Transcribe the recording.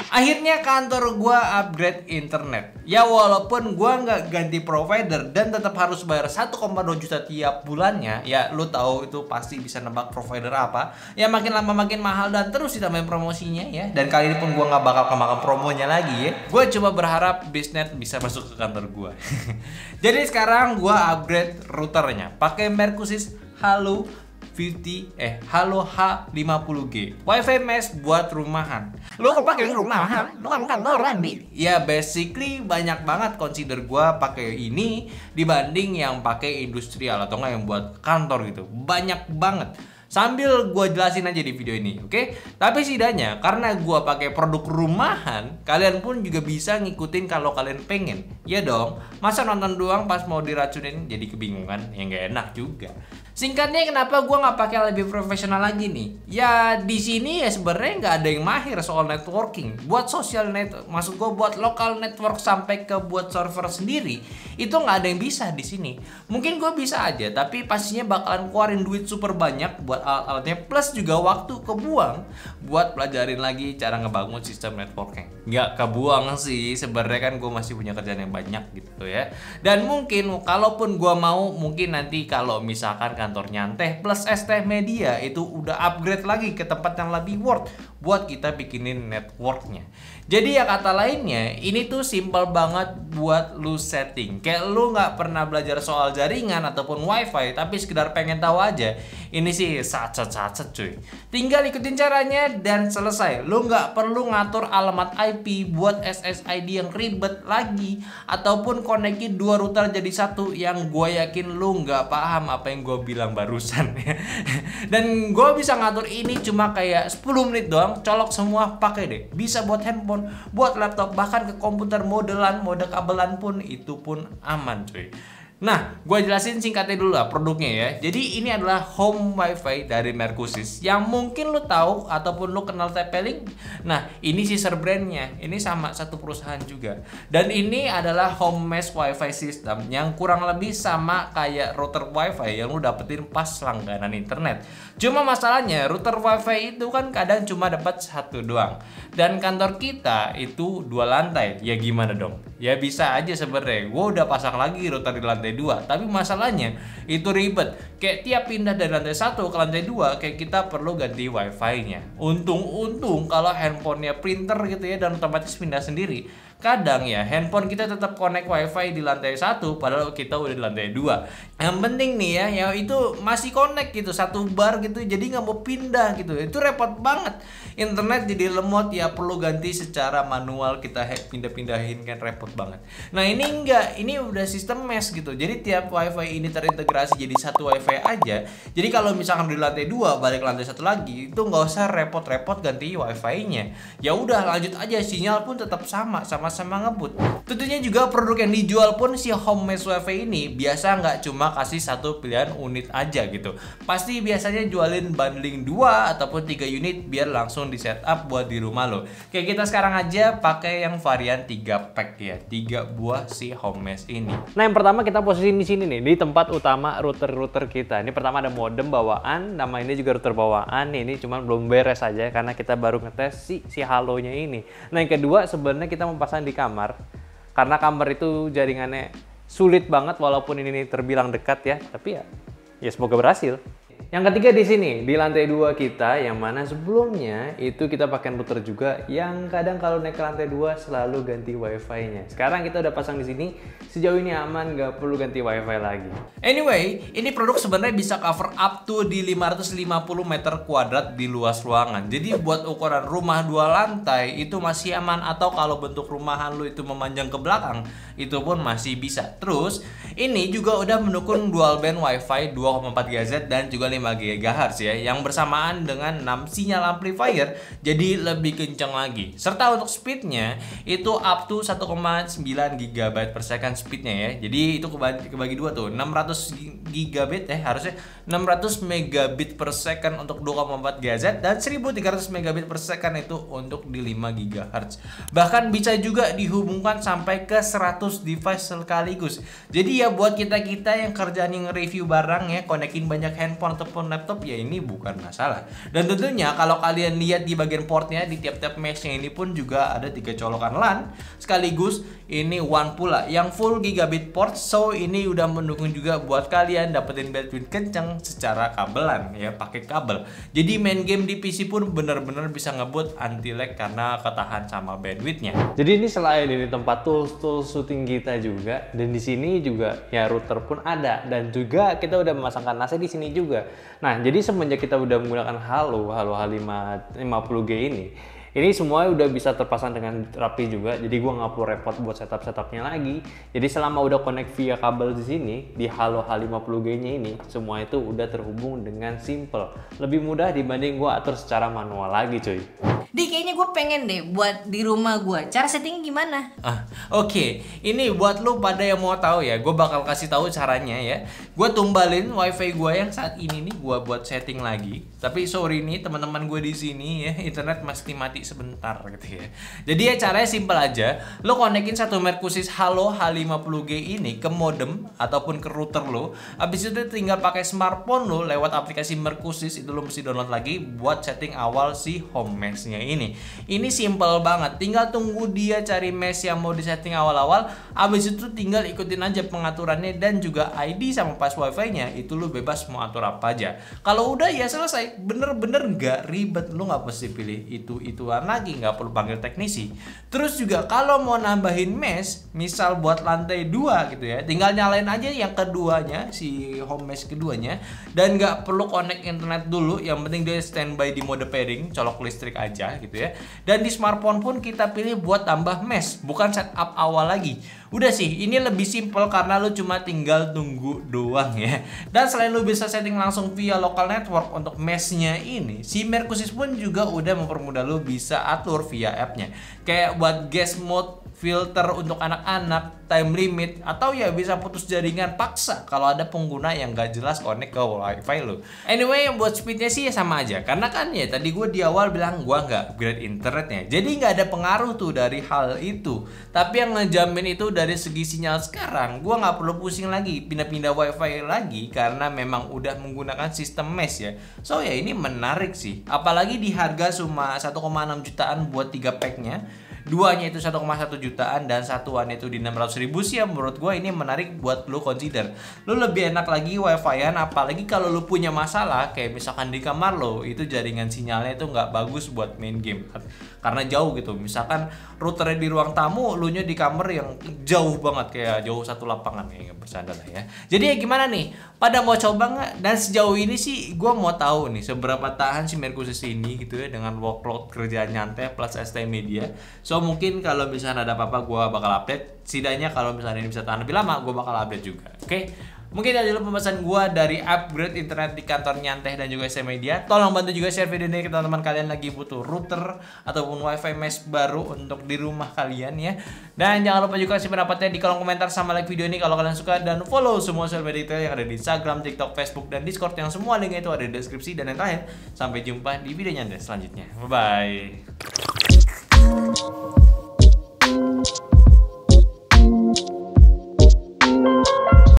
Akhirnya kantor gua upgrade internet. Ya walaupun gua nggak ganti provider dan tetap harus bayar 1,2 juta tiap bulannya. Ya lu tahu itu pasti bisa nebak provider apa. Ya makin lama makin mahal dan terus ditambahin promosinya ya. Dan kali ini pun gua nggak bakal kemakan promonya lagi ya. Gua coba berharap Biznet bisa masuk ke kantor gua. Jadi sekarang gua upgrade routernya pakai Mercusys Halo Halo H50G Wi-Fi mesh buat rumahan. Lu kok pakai rumahan? Lu kan kantoran, Bi. Ya basically banyak banget consider gua pakai ini dibanding yang pakai industrial atau enggak yang buat kantor gitu. Banyak banget. Sambil gue jelasin aja di video ini, oke? Tapi setidaknya karena gue pakai produk rumahan, kalian pun juga bisa ngikutin kalau kalian pengen. Ya dong, masa nonton doang pas mau diracunin jadi kebingungan, ya nggak enak juga. Singkatnya kenapa gue nggak pakai lebih profesional lagi nih? Ya di sini ya sebenarnya nggak ada yang mahir soal networking. Buat social maksud gue buat local network sampai ke buat server sendiri, itu nggak ada yang bisa di sini. Mungkin gue bisa aja, tapi pastinya bakalan keluarin duit super banyak buat alat-alatnya, plus juga waktu kebuang buat pelajarin lagi cara ngebangun sistem networking. Nggak kebuang sih, sebenarnya kan gue masih punya kerjaan yang banyak gitu ya. Dan mungkin kalaupun gue mau, mungkin nanti kalau misalkan kantor Nyanteh plus ST Media itu udah upgrade lagi ke tempat yang lebih worth buat kita bikinin networknya. Jadi ya kata lainnya, ini tuh simple banget buat lu setting. Kayak lu nggak pernah belajar soal jaringan ataupun wifi, tapi sekedar pengen tahu aja. Ini sih sacet cuy. Tinggal ikutin caranya dan selesai. Lu nggak perlu ngatur alamat IP buat SSID yang ribet lagi, ataupun konekin dua router jadi satu yang gue yakin lu nggak paham apa yang gue bilang barusan. Dan gue bisa ngatur ini cuma kayak 10 menit doang, colok semua pakai deh. Bisa buat handphone, buat laptop, bahkan ke komputer modelan, mode kabelan pun itu pun aman cuy. Nah, gue jelasin singkatnya dulu lah produknya ya. Jadi ini adalah home wifi dari Mercusys yang mungkin lu tahu ataupun lu kenal TP-Link. Nah, ini sister brandnya. Ini sama satu perusahaan juga. Dan ini adalah home mesh wifi system yang kurang lebih sama kayak router wifi yang lu dapetin pas langganan internet. Cuma masalahnya router wifi itu kan kadang cuma dapat satu doang. Dan kantor kita itu 2 lantai. Ya gimana dong? Ya bisa aja sebenarnya. Gue udah pasang lagi router di lantai 2, tapi masalahnya itu ribet. Kayak tiap pindah dari lantai 1 ke lantai 2 kayak kita perlu ganti wifi-nya. Untung kalau handphonenya printer gitu ya dan otomatis pindah sendiri. Kadang ya handphone kita tetap connect wifi di lantai 1 padahal kita udah di lantai 2. Yang penting nih ya itu masih connect gitu, satu bar gitu, jadi nggak mau pindah gitu. Itu repot banget. Internet jadi lemot ya, perlu ganti secara manual, kita pindah-pindahin kan repot banget. Nah ini enggak, ini udah sistem mesh gitu. Jadi tiap wifi ini terintegrasi jadi satu wifi aja. Jadi kalau misalkan di lantai 2 balik lantai 1 lagi, itu nggak usah repot-repot ganti wifi-nya. Ya udah lanjut aja, sinyal pun tetap sama-sama ngebut. Tentunya juga produk yang dijual pun si home mesh wifi ini biasa nggak cuma kasih satu pilihan unit aja gitu. Pasti biasanya jualin bundling 2 ataupun 3 unit biar langsung di setup buat di rumah lo. Kayak kita sekarang aja pakai yang varian 3 pack ya, 3 buah si home mesh ini. Nah yang pertama kita posisi di sini nih, di tempat utama router kita. Ini pertama ada modem bawaan, nama ini juga router bawaan. Ini cuman belum beres aja karena kita baru ngetes si halonya ini. Nah yang kedua sebenarnya kita memasang di kamar, karena kamar itu jaringannya sulit banget walaupun ini terbilang dekat ya, tapi ya semoga berhasil. Yang ketiga di sini, di lantai 2 kita, yang mana sebelumnya itu kita pakai router juga yang kadang kalau naik ke lantai 2 selalu ganti wifi-nya. Sekarang kita udah pasang di sini, sejauh ini aman, nggak perlu ganti wifi lagi. Anyway, ini produk sebenarnya bisa cover up to di 550 meter kuadrat di luas ruangan. Jadi buat ukuran rumah 2 lantai itu masih aman, atau kalau bentuk rumahan lu itu memanjang ke belakang, itu pun masih bisa. Terus, ini juga udah mendukung dual band wifi 2,4 GHz dan juga 5 GHz ya, yang bersamaan dengan 6 sinyal amplifier, jadi lebih kencang lagi. Serta untuk speednya itu up to 1,9 GB per second speednya ya. Jadi itu kebagi 2 tuh, 600 GB harusnya 600 megabit per second untuk 2,4 GHz dan 1300 megabit per second itu untuk di 5 GHz. Bahkan bisa juga dihubungkan sampai ke 100 device sekaligus. Jadi ya buat kita yang kerjaan yang review barang ya, konekin banyak handphone atau ataupun laptop ya ini bukan masalah. Dan tentunya kalau kalian lihat di bagian portnya di tiap-tiap meshnya ini pun juga ada 3 colokan LAN sekaligus ini WAN pula yang full gigabit port. So ini udah mendukung juga buat kalian dapetin bandwidth kenceng secara kabelan ya, pakai kabel. Jadi main game di PC pun bener-bener bisa ngebut anti lag karena ketahan sama bandwidthnya. Jadi ini selain ini tempat tools shooting kita juga, dan di sini juga ya router pun ada, dan juga kita udah memasangkan NAS di sini juga. Nah, jadi semenjak kita udah menggunakan Halo H550G ini semua udah bisa terpasang dengan rapi juga. Jadi gua nggak perlu repot buat setupnya lagi. Jadi selama udah connect via kabel di sini di Halo H50G-nya ini, semua itu udah terhubung dengan simple. Lebih mudah dibanding gua atur secara manual lagi, cuy. Di kayaknya gue pengen deh buat di rumah gue. Cara settingnya gimana? Oke. Ini buat lu pada yang mau tahu ya, gue bakal kasih tahu caranya ya. Gue tumbalin wifi gue yang saat ini nih, gue buat setting lagi. Tapi sorry nih teman-teman gue di sini ya, internet mesti mati sebentar gitu ya. Jadi ya caranya simple aja. Lo konekin satu Mercusis Halo H50G ini ke modem ataupun ke router lo. Abis itu tinggal pakai smartphone lo lewat aplikasi Mercusis, itu lo mesti download lagi buat setting awal si home mesh-nya ini simple banget, tinggal tunggu dia cari mesh yang mau disetting awal-awal, abis itu tinggal ikutin aja pengaturannya dan juga ID sama pas wifi-nya, itu lu bebas mau atur apa aja. Kalau udah ya selesai, bener-bener nggak ribet, lu nggak mesti pilih ituan lagi, nggak perlu panggil teknisi. Terus juga kalau mau nambahin mesh, misal buat lantai 2 gitu ya, tinggal nyalain aja yang keduanya, si home mesh keduanya, dan nggak perlu connect internet dulu, yang penting dia standby di mode pairing, colok listrik aja gitu ya. Dan di smartphone pun kita pilih buat tambah mesh, bukan setup awal lagi. Udah sih, ini lebih simple karena lu cuma tinggal tunggu doang ya. Dan selain lu bisa setting langsung via local network untuk meshnya ini, si Mercusis pun juga udah mempermudah lu bisa atur via app-nya. Kayak buat guest mode, filter untuk anak-anak, time limit, atau ya bisa putus jaringan paksa kalau ada pengguna yang gak jelas connect ke wifi lo. Anyway, buat speednya sih sama aja, karena kan ya tadi gue di awal bilang gue nggak upgrade internetnya, jadi nggak ada pengaruh tuh dari hal itu. Tapi yang ngejamin itu dari segi sinyal sekarang, gue nggak perlu pusing lagi pindah-pindah wifi lagi karena memang udah menggunakan sistem mesh ya. So ya ini menarik sih, apalagi di harga cuma 1,6 jutaan buat 3 packnya. Duanya itu 1,1 jutaan dan satuannya itu di 600.000 sih ya, menurut gue ini menarik buat lu consider. Lu lebih enak lagi wifi-an, apalagi kalau lu punya masalah kayak misalkan di kamar lo itu jaringan sinyalnya itu nggak bagus buat main game karena jauh gitu. Misalkan routernya di ruang tamu, lu nya di kamar yang jauh banget, kayak jauh satu lapangan, ya bercanda lah ya. Jadi ya gimana nih, pada mau coba nggak? Dan sejauh ini sih gue mau tahu nih seberapa tahan si Mercusis ini gitu ya dengan workload kerjaan nyantai plus ST Media. So mungkin kalau misalnya ada apa-apa gue bakal update. Setidaknya kalau misalnya ini bisa tahan lebih lama, gue bakal update juga. Oke? Mungkin itu dulu pembahasan gue dari upgrade internet di kantor Nyanteh dan juga ST Media. Tolong bantu juga share video ini ke teman-teman kalian lagi butuh router ataupun wifi mesh baru untuk di rumah kalian ya. Dan jangan lupa juga kasih pendapatnya di kolom komentar sama like video ini kalau kalian suka, dan follow semua sosial media detail yang ada di Instagram, TikTok, Facebook, dan Discord yang semua linknya itu ada di deskripsi. Dan yang terakhir, sampai jumpa di video Nyanteh selanjutnya. Bye bye.